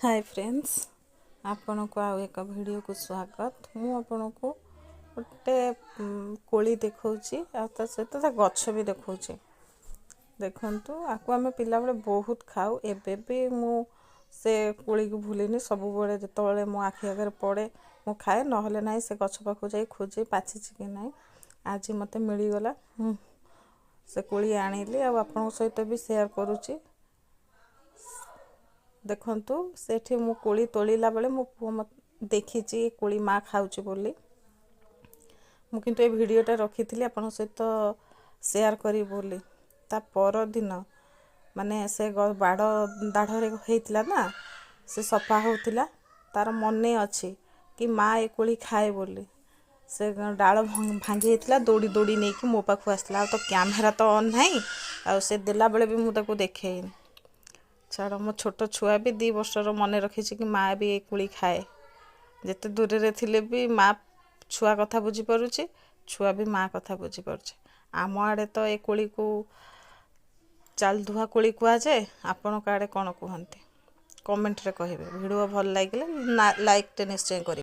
Hi friends, आपण को आउ एक वीडियो को स्वागत। मु आपण को गोटे कोली देखौची आ ता सहित ता गछ भी देखौची। देखंतु आको आमे पिला बेले बहुत खाऊ। एबे भी मु से कोली को भूलिनी। सब बेले जतबेले मो आखि आगे पड़े मु खाए, नहले नाही से गछ पाखु जाई खोजे पाछि कि नाही। आज मते मिली गला, से कोली आनिली आ आपण सहित भी शेयर करूची। देखंतु सेठी मु कोली तोलिला बेले मो पुओ देखिची कोली माँ खाउची बोली। मु किंतु ए वीडियोटा रखिथिली आपण सहित शेयर करी बोली। ता पर दिन माने से बाड़ दाढ़रे हेइतिला ना, से सफा होतिला। तार मने अछि कि माँ ए कोली खाए बोली। से डाल भांगी हेइतिला, दौड़ी दौड़ी नहीं कि मो पाखु आसला। तो कैमरा तो ऑन नहीं, आ से देला बेले भी मु ताको देखेइनी। छाड़, मो छोट छुआ भी 2 वर्षर मन रखी कि माँ भी ये कोली खाए। जिते दूर रे थिले भी माँ छुआ कथा बुझी पारुची, छुआ भी माँ कथा बुझी पारुची। आम आड़े तो ये कोली को चाल धुआ कोली कुआ जाए। आपण आड़े कौन कहते कमेंट रे कहिबे। वीडियो भल लागिले लाइक टे निश्चय करिवे।